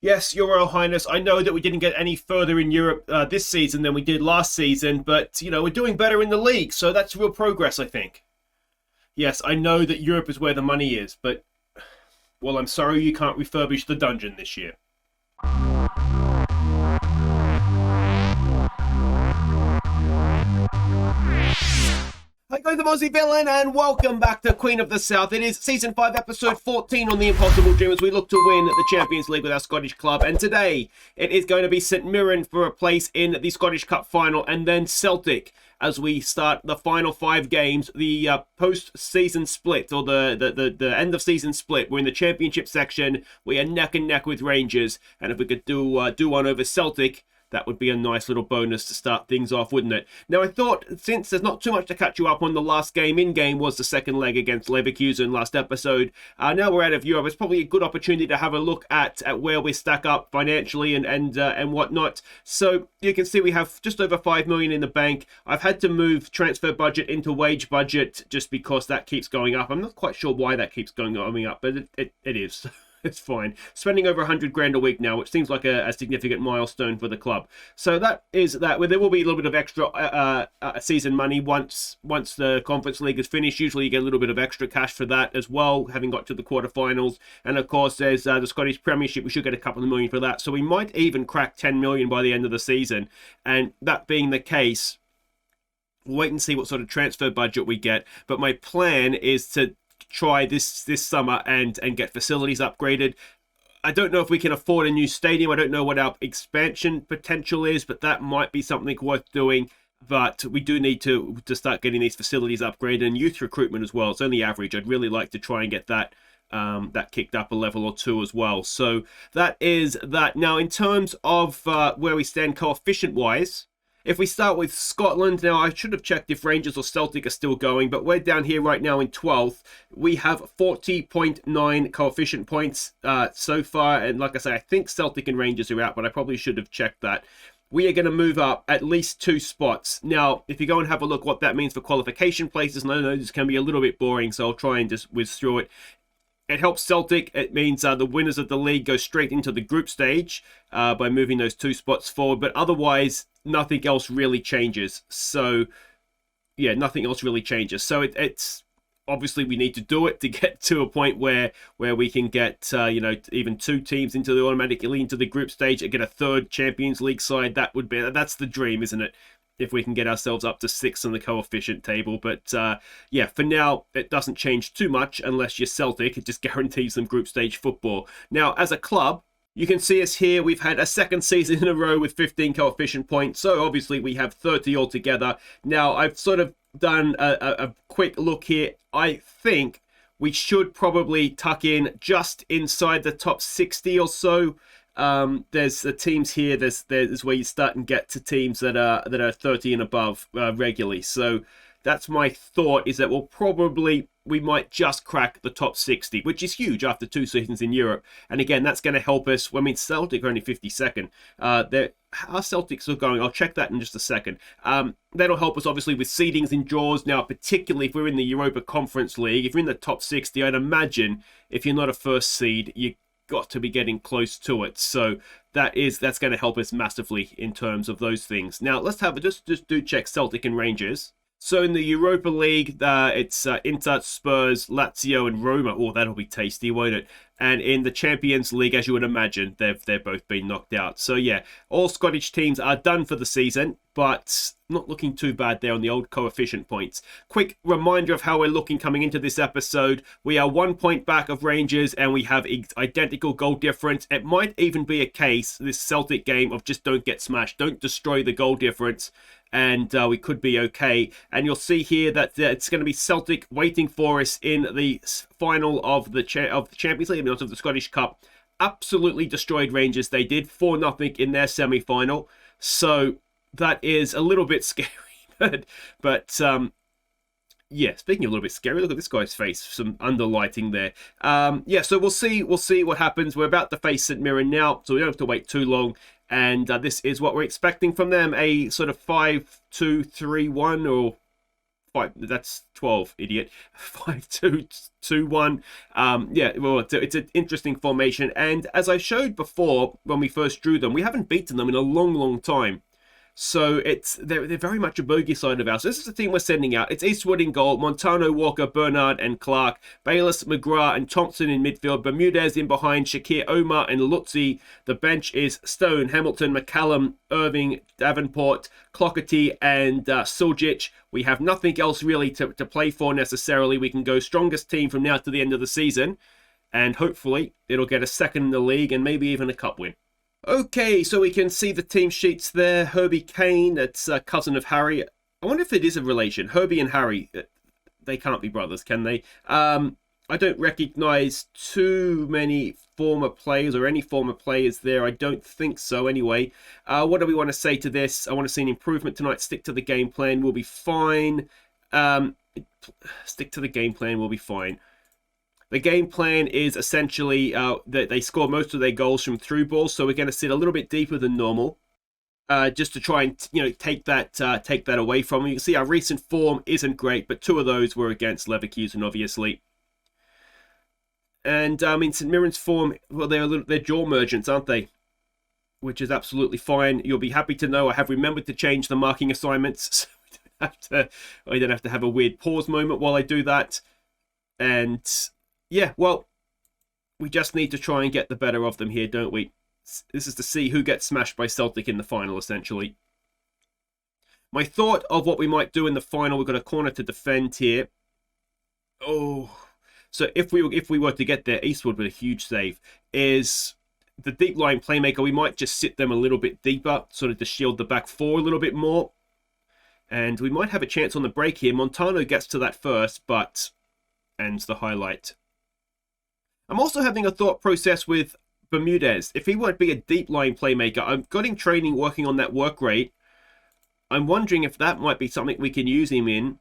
Yes, Your Royal Highness, I know that we didn't get any further in Europe this season than we did last season, but, we're doing better in the league, so that's real progress, I think. Yes, I know that Europe is where the money is, but, well, I'm sorry you can't refurbish the dungeon this year. Hi guys, I'm Aussie Villain and welcome back to Queen of the South. It is Season 5, Episode 14 on The Impossible Dream as we look to win the Champions League with our Scottish club. And today, it is going to be St Mirren for a place in the Scottish Cup final and then Celtic as we start the final 5 games, the post-season split or the end-of-season split. We're in the Championship section, we are neck and neck with Rangers, and if we could do one over Celtic, that would be a nice little bonus to start things off, wouldn't it? Now, I thought, since there's not too much to catch you up on, the last game in-game was the second leg against Leverkusen last episode. Now we're out of Europe. It's probably a good opportunity to have a look at where we stack up financially and whatnot. So you can see we have just over 5 million in the bank. I've had to move transfer budget into wage budget just because that keeps going up. I'm not quite sure why that keeps going up, but it is. It's fine. Spending over 100 grand a week now, which seems like a significant milestone for the club. So that is that. Well, there will be a little bit of extra season money once the Conference League is finished. Usually you get a little bit of extra cash for that as well, having got to the quarterfinals. And of course, there's the Scottish Premiership. We should get a couple of million for that. So we might even crack 10 million by the end of the season. And that being the case, we'll wait and see what sort of transfer budget we get. But my plan is to try this summer and get facilities upgraded. I don't know if we can afford a new stadium. I don't know what our expansion potential is, but that might be something worth doing. But we do need to start getting these facilities upgraded and youth recruitment as well. It's only average. I'd really like to try and get that kicked up a level or two as well. So that is that. Now, in terms of where we stand coefficient wise, if we start with Scotland, now I should have checked if Rangers or Celtic are still going, but we're down here right now in 12th. We have 40.9 coefficient points so far, and like I say, I think Celtic and Rangers are out, but I probably should have checked that. We are going to move up at least 2 spots. Now, if you go and have a look what that means for qualification places, and I know this can be a little bit boring, so I'll try and just whiz through it. It helps Celtic. It means the winners of the league go straight into the group stage by moving those 2 spots forward. But otherwise, nothing else really changes. So, yeah, nothing else really changes. So it's obviously we need to do it to get to a point where we can get even 2 teams automatically into the group stage and get a 3rd Champions League side. That's the dream, isn't it? If we can get ourselves up to 6 on the coefficient table. But yeah, for now, it doesn't change too much unless you're Celtic. It just guarantees them group stage football. Now, as a club, you can see us here. We've had a second season in a row with 15 coefficient points. So obviously we have 30 altogether. Now, I've sort of done a quick look here. I think we should probably tuck in just inside the top 60 or so. There's the teams here. There's where you start and get to teams that are 30 and above regularly. So that's my thought, is that we might just crack the top 60, which is huge after 2 seasons in Europe. And again, that's going to help us. I mean, Celtic are only 52nd. How Celtics are going, I'll check that in just a second. That'll help us obviously with seedings and draws. Now, particularly if we're in the Europa Conference League, if you're in the top 60, I'd imagine if you're not a first seed, you got to be getting close to it. So that's going to help us massively in terms of those things. Now let's have just do check Celtic and Rangers. So in the Europa League, it's Inter, Spurs, Lazio, and Roma. Oh, that'll be tasty, won't it? And in the Champions League, as you would imagine, they've both been knocked out. So yeah, all Scottish teams are done for the season, but not looking too bad there on the old coefficient points. Quick reminder of how we're looking coming into this episode. We are 1 point back of Rangers, and we have identical goal difference. It might even be a case, this Celtic game, of just don't get smashed, don't destroy the goal difference, and we could be okay. And you'll see here that it's going to be Celtic waiting for us in the final of the Champions League, not of the Scottish Cup. Absolutely destroyed Rangers. They did 4-0 in their semi-final. So that is a little bit scary. but yeah, speaking of a little bit scary, look at this guy's face. Some underlighting there. Yeah, so we'll see what happens. We're about to face St Mirren now, so we don't have to wait too long. And this is what we're expecting from them. A sort of 5-2-3-1 or That's 12, idiot. 5-2-2-1. Yeah, well, it's an interesting formation. And as I showed before when we first drew them, we haven't beaten them in a long, long time. So they're very much a bogey side of ours. So this is the team we're sending out. It's Eastwood in goal, Montano, Walker, Bernard, and Clark, Bayliss, McGrath, and Thompson in midfield, Bermudez in behind, Shakir, Omar, and Lutzi. The bench is Stone, Hamilton, McCallum, Irving, Davenport, Clockerty, and Suljic. We have nothing else really to play for necessarily. We can go strongest team from now to the end of the season, and hopefully it'll get a second in the league and maybe even a cup win. Okay, so we can see the team sheets there. Herbie Kane, that's a cousin of Harry. I wonder if it is a relation. Herbie and Harry, they can't be brothers, can they? I don't recognise too many former players or any former players there. I don't think so anyway. What do we want to say to this? I want to see an improvement tonight. Stick to the game plan. We'll be fine. Stick to the game plan. We'll be fine. The game plan is essentially that they score most of their goals from through balls, so we're going to sit a little bit deeper than normal, just to try and take that away from them. You can see our recent form isn't great, but 2 of those were against Leverkusen, obviously. And I mean, St Mirren's form, well, they're jaw merchants, aren't they? Which is absolutely fine. You'll be happy to know I have remembered to change the marking assignments, so I don't have to have a weird pause moment while I do that. And yeah, well, we just need to try and get the better of them here, don't we? This is to see who gets smashed by Celtic in the final, essentially. My thought of what we might do in the final, we've got a corner to defend here. Oh, so if we were to get there, Eastwood with a huge save, is the deep line playmaker. We might just sit them a little bit deeper, sort of to shield the back four a little bit more. And we might have a chance on the break here. Montano gets to that first, but ends the highlight. I'm also having a thought process with Bermudez. If he won't be a deep line playmaker, I've got him training, working on that work rate. I'm wondering if that might be something we can use him in.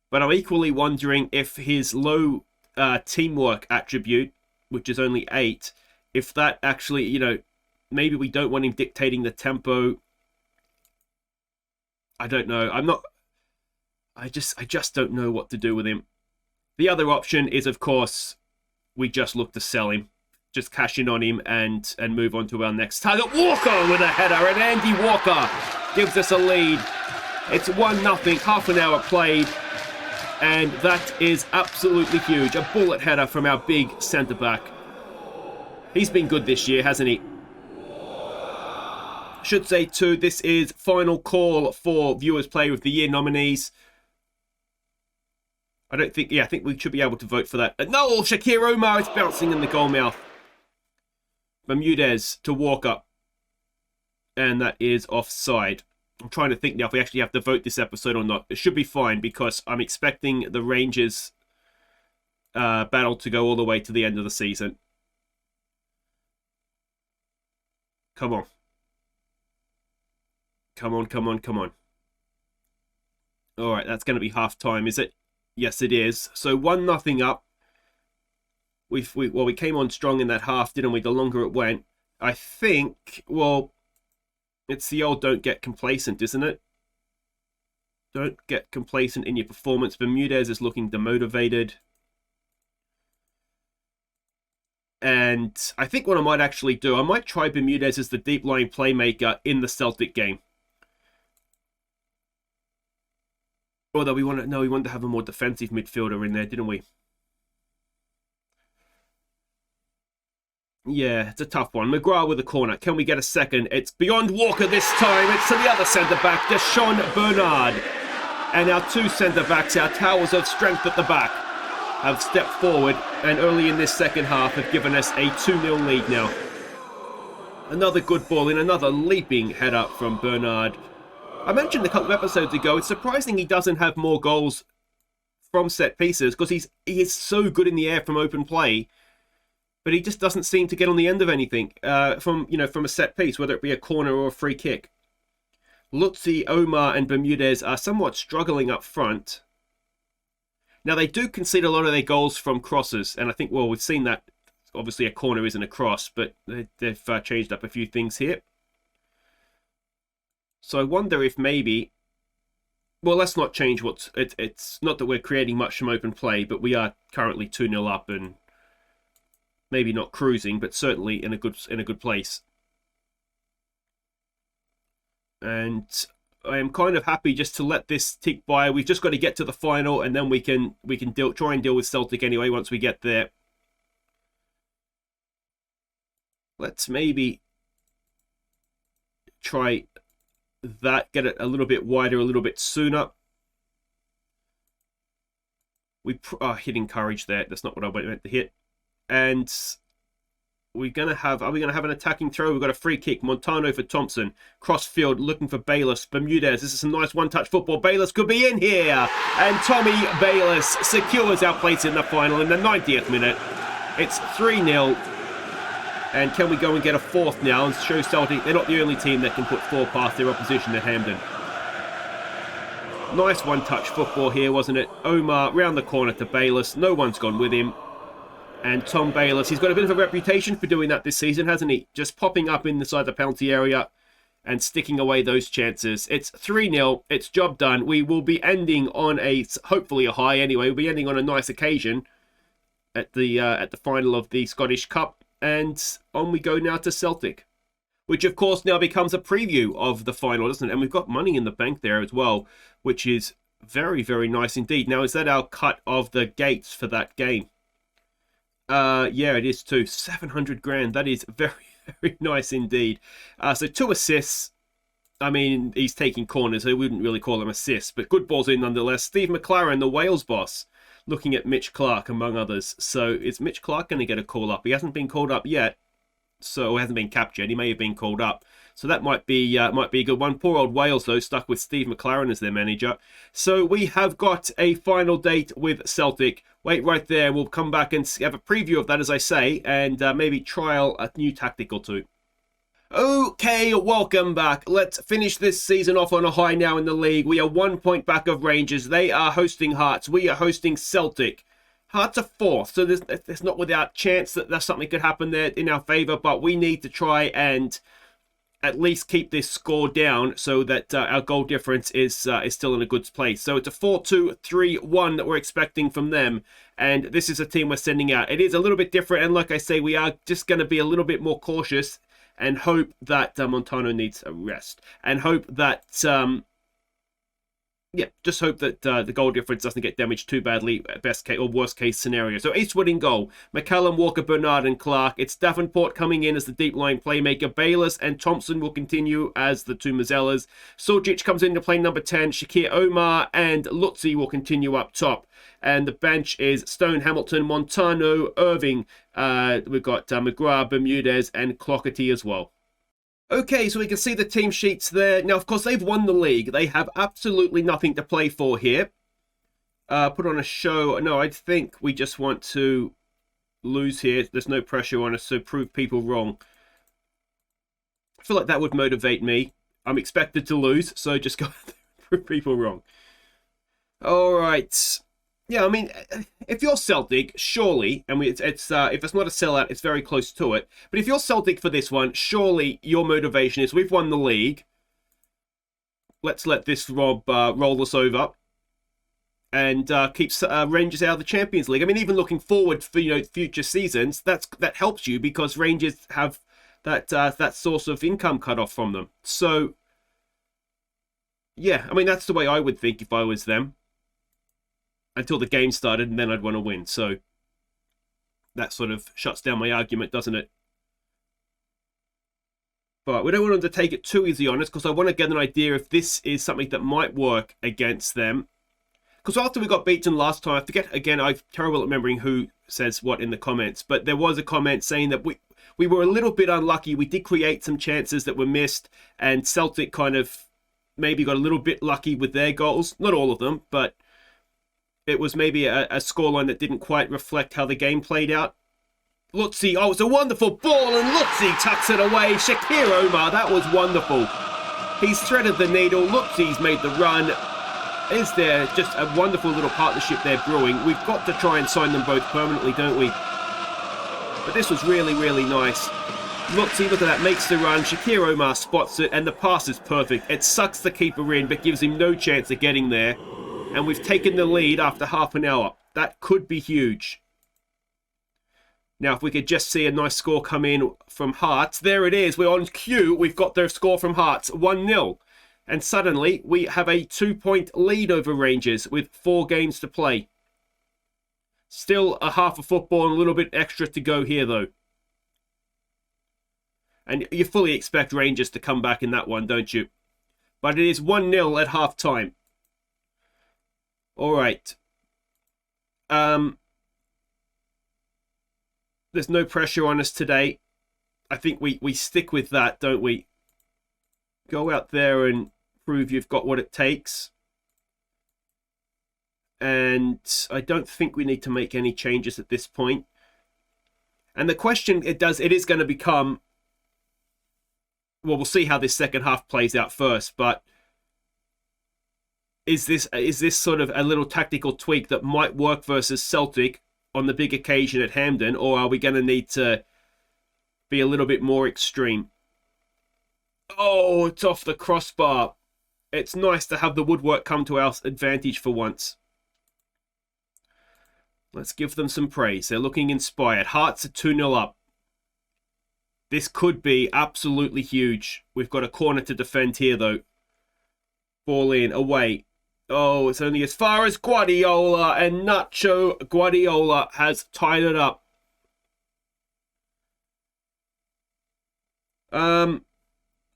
But I'm equally wondering if his low teamwork attribute, which is only 8, if that actually, maybe we don't want him dictating the tempo. I don't know. I just don't know what to do with him. The other option is, of course, we just look to sell him, just cash in on him and move on to our next target. Walker with a header, and Andy Walker gives us a lead. It's 1-0, half an hour played, and that is absolutely huge. A bullet header from our big centre-back. He's been good this year, hasn't he? Should say too, this is final call for Viewers Player of the Year nominees. I think we should be able to vote for that. No, Shakir Omar is bouncing in the goal mouth. Bermudez to Walker. And that is offside. I'm trying to think now if we actually have to vote this episode or not. It should be fine because I'm expecting the Rangers battle to go all the way to the end of the season. Come on. Come on, come on, come on. Alright, that's going to be half time, is it? Yes, it is. So 1-0 up. We came on strong in that half, didn't we? The longer it went. I think, well, it's the old don't get complacent, isn't it? Don't get complacent in your performance. Bermudez is looking demotivated. And I think what I might actually do, I might try Bermudez as the deep line playmaker in the Celtic game. Although we wanted to have a more defensive midfielder in there, didn't we? Yeah, it's a tough one. McGrath with a corner. Can we get a second? It's beyond Walker this time. It's to the other centre-back, Deshaun Bernard. And our 2 centre-backs, our towers of strength at the back, have stepped forward and early in this second half have given us a 2-0 lead now. Another good ball in, another leaping header from Bernard. I mentioned a couple of episodes ago, it's surprising he doesn't have more goals from set pieces because he is so good in the air from open play, but he just doesn't seem to get on the end of anything from a set piece, whether it be a corner or a free kick. Lutzi, Omar and Bermudez are somewhat struggling up front. Now they do concede a lot of their goals from crosses, and I think, well, we've seen that. Obviously a corner isn't a cross, but they've changed up a few things here. So I wonder if maybe Well, let's not change what's... It's not that we're creating much from open play, but we are currently 2-0 up and maybe not cruising, but certainly in a good place. And I am kind of happy just to let this tick by. We've just got to get to the final, and then we can try and deal with Celtic anyway once we get there. Let's maybe try that, get it a little bit wider, a little bit sooner. We hitting courage there. That's not what I meant to hit. And are we going to have an attacking throw? We've got a free kick. Montano for Thompson. Cross field, looking for Bayless. Bermudez. This is some nice one-touch football. Bayless could be in here. And Tommy Bayless secures our place in the final in the 90th minute. It's 3-0. And can we go and get a fourth now and show Celtic they're not the only team that can put 4 past their opposition at Hampden. Nice one-touch football here, wasn't it? Omar round the corner to Bayless. No one's gone with him. And Tom Bayless, he's got a bit of a reputation for doing that this season, hasn't he? Just popping up inside the penalty area and sticking away those chances. It's 3-0. It's job done. We will be ending on hopefully a high anyway. We'll be ending on a nice occasion at the final of the Scottish Cup. And on we go now to Celtic, which of course now becomes a preview of the final, doesn't it? And we've got money in the bank there as well, which is very, very nice indeed. Now, is that our cut of the gates for that game? Yeah, it is too. 700 grand. That is very, very nice indeed. So 2 assists. I mean, he's taking corners. So we wouldn't really call them assists, but good balls in nonetheless. Steve McLaren, the Wales boss, looking at Mitch Clark, among others. So is Mitch Clark going to get a call up? He hasn't been called up yet. So hasn't been captured. He may have been called up. So that might be a good one. Poor old Wales, though, stuck with Steve McLaren as their manager. So we have got a final date with Celtic. Wait right there. We'll come back and have a preview of that, as I say, and maybe trial a new tactic or two. Okay, welcome back. Let's finish this season off on a high now in the league. We are 1 point back of Rangers. They are hosting Hearts. We are hosting Celtic. Hearts are 4th, so there's not without chance that something could happen there in our favour, but we need to try and at least keep this score down so that our goal difference is still in a good place. So it's a 4-2-3-1 that we're expecting from them, and this is a team we're sending out. It is a little bit different, and like I say, we are just going to be a little bit more cautious and hope that Montano needs a rest, and hope that just hope that the goal difference doesn't get damaged too badly, best case or worst case scenario. So Eastwood in goal. McCallum, Walker, Bernard and Clark. It's Davenport coming in as the deep line playmaker. Bayless and Thompson will continue as the 2 Mazzellas. Suljic comes in to play number 10. Shakir Omar and Lutzi will continue up top. And the bench is Stone, Hamilton, Montano, Irving. We've got McGrath, Bermudez and Clockerty as well. Okay, so we can see the team sheets there. Now, of course, they've won the league. They have absolutely nothing to play for here. Put on a show. No, I think we just want to lose here. There's no pressure on us, so prove people wrong. I feel like that would motivate me. I'm expected to lose, so just go prove people wrong. All right. Yeah, I mean, if you're Celtic, surely, and if it's not a sellout, it's very close to it. But if you're Celtic for this one, surely your motivation is we've won the league. Let's let this roll us over and keeps Rangers out of the Champions League. I mean, even looking forward for future seasons, that helps you because Rangers have that source of income cut off from them. So yeah, I mean that's the way I would think if I was them. Until the game started, and then I'd want to win. So that sort of shuts down my argument, doesn't it? But we don't want them to take it too easy on us, because I want to get an idea if this is something that might work against them. Because after we got beaten last time, I forget, again, I'm terrible at remembering who says what in the comments, but there was a comment saying that we were a little bit unlucky. We did create some chances that were missed, and Celtic kind of maybe got a little bit lucky with their goals. Not all of them, but it was maybe a scoreline that didn't quite reflect how the game played out. Lutzi, oh, it's a wonderful ball, and Lutzi tucks it away. Shakir Omar, that was wonderful. He's threaded the needle. Lutzi's made the run. Is there just a wonderful little partnership there brewing? We've got to try and sign them both permanently, don't we? But this was really, really nice. Lutzi, look at that, makes the run. Shakir Omar spots it, and the pass is perfect. It sucks the keeper in, but gives him no chance of getting there. And we've taken the lead after half an hour. That could be huge. Now, if we could just see a nice score come in from Hearts. There it is. We're on cue. We've got their score from Hearts, 1-0. And suddenly, we have a 2-point lead over Rangers with 4 games to play. Still a half of football and a little bit extra to go here, though. And you fully expect Rangers to come back in that one, don't you? But it is 1-0 at half-time. All right. There's no pressure on us today. I think we stick with that, don't we? Go out there and prove you've got what it takes. And I don't think we need to make any changes at this point. And the question it is going to become, well, we'll see how this second half plays out first, but is this sort of a little tactical tweak that might work versus Celtic on the big occasion at Hampden, or are we going to need to be a little bit more extreme? Oh, it's off the crossbar. It's nice to have the woodwork come to our advantage for once. Let's give them some praise. They're looking inspired. Hearts are 2-0 up. This could be absolutely huge. We've got a corner to defend here, though. Ball in, away. Oh, it's only as far as Guardiola, and Nacho Guardiola has tied it up. All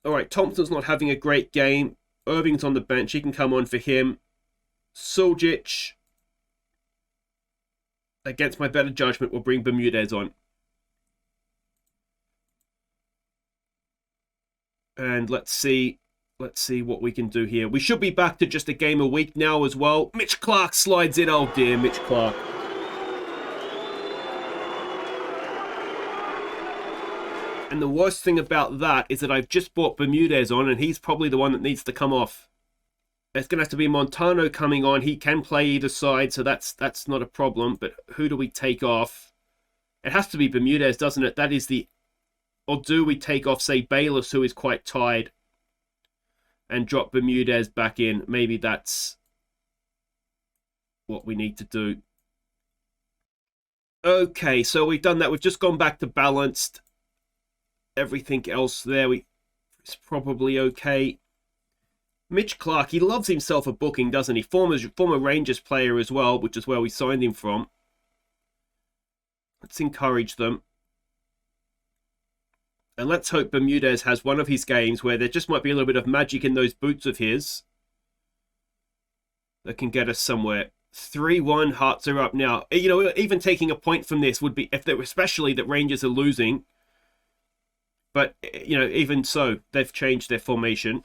right, Thompson's not having a great game. Irving's on the bench. He can come on for him. Suljic, against my better judgment, will bring Bermudez on. And let's see what we can do here. We should be back to just a game a week now as well. Mitch Clark slides in. Oh dear, Mitch Clark. And the worst thing about that is that I've just brought Bermudez on, and he's probably the one that needs to come off. It's going to have to be Montano coming on. He can play either side, so that's not a problem. But who do we take off? It has to be Bermudez, doesn't it? That is the... Or do we take off, say, Bayless, who is quite tired, and drop Bermudez back in? Maybe that's what we need to do. Okay, so we've done that. We've just gone back to balanced. Everything else there is probably okay. Mitch Clark, he loves himself a booking, doesn't he? Former Rangers player as well, which is where we signed him from. Let's encourage them. And let's hope Bermudez has one of his games where there just might be a little bit of magic in those boots of his that can get us somewhere. 3-1, Hearts are up now. You know, even taking a point from this would be, especially that Rangers are losing. But, you know, even so, they've changed their formation.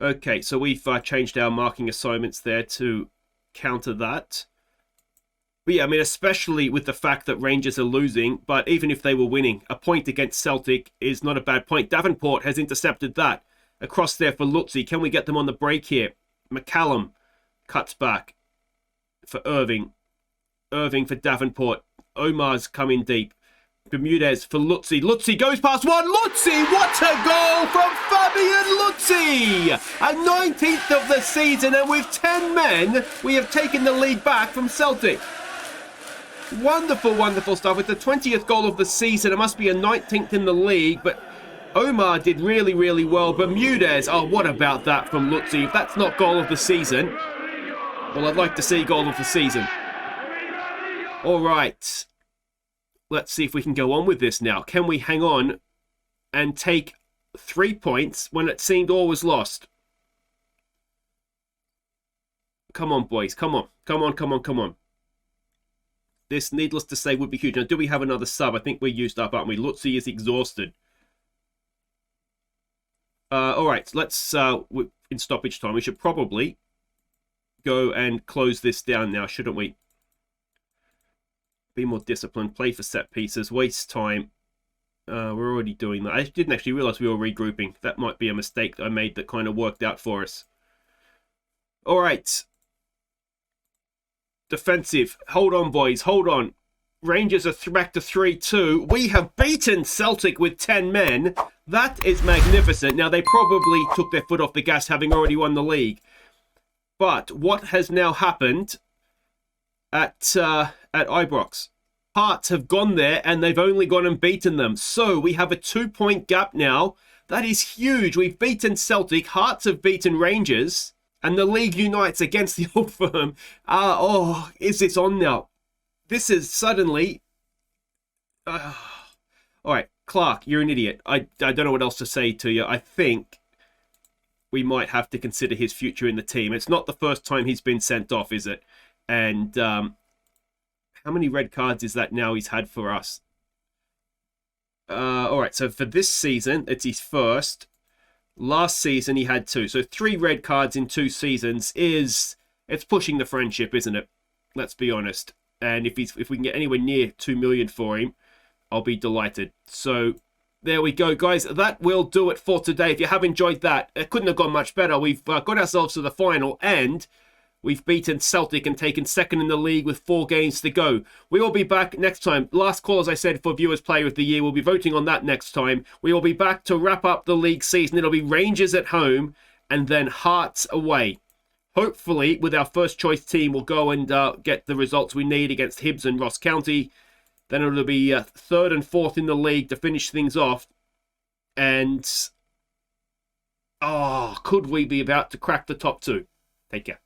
Okay, so we've changed our marking assignments there to counter that. But yeah, I mean, especially with the fact that Rangers are losing, but even if they were winning, a point against Celtic is not a bad point. Davenport has intercepted that. Across there for Lutzi. Can we get them on the break here? McCallum cuts back for Irving. Irving for Davenport. Omar's coming deep. Bermudez for Lutzi. Lutzi goes past one. Lutzi! What a goal from Fabian Lutzi! A 19th of the season, and with 10 men, we have taken the lead back from Celtic. Wonderful, wonderful stuff. With the 20th goal of the season, it must be a 19th in the league, but Omar did really, really well. Bermudez, oh, what about that from Lutzi? If that's not goal of the season, well, I'd like to see goal of the season. All right. Let's see if we can go on with this now. Can we hang on and take 3 points when it seemed all was lost? Come on, boys. Come on. Come on, come on, come on. This, needless to say, would be huge. Now, do we have another sub? I think we're used up, aren't we? Lutzi is exhausted. All right, let's, in stoppage time, we should probably go and close this down now, shouldn't we? Be more disciplined, play for set pieces, waste time. We're already doing that. I didn't actually realize we were regrouping. That might be a mistake that I made that kind of worked out for us. All right. Defensive. Hold on, boys. Hold on. Rangers are back to 3-2. We have beaten Celtic with 10 men. That is magnificent. Now, they probably took their foot off the gas having already won the league. But what has now happened at Ibrox? Hearts have gone there and they've only gone and beaten them. So we have a 2-point gap now. That is huge. We've beaten Celtic. Hearts have beaten Rangers. And the league unites against the Old Firm. Is this on now? This is suddenly... All right, Clark, you're an idiot. I don't know what else to say to you. I think we might have to consider his future in the team. It's not the first time he's been sent off, is it? And how many red cards is that now he's had for us? All right, so for this season, it's his first. Last season, he had 2. So 3 red cards in 2 seasons it's pushing the friendship, isn't it? Let's be honest. And if we can get anywhere near 2 million for him, I'll be delighted. So there we go, guys. That will do it for today. If you have enjoyed that, it couldn't have gone much better. We've got ourselves to the final and we've beaten Celtic and taken second in the league with 4 games to go. We will be back next time. Last call, as I said, for Viewers Player of the Year. We'll be voting on that next time. We will be back to wrap up the league season. It'll be Rangers at home and then Hearts away. Hopefully, with our first choice team, we'll go and get the results we need against Hibs and Ross County. Then it'll be 3rd and 4th in the league to finish things off. And, could we be about to crack the top 2? Take care.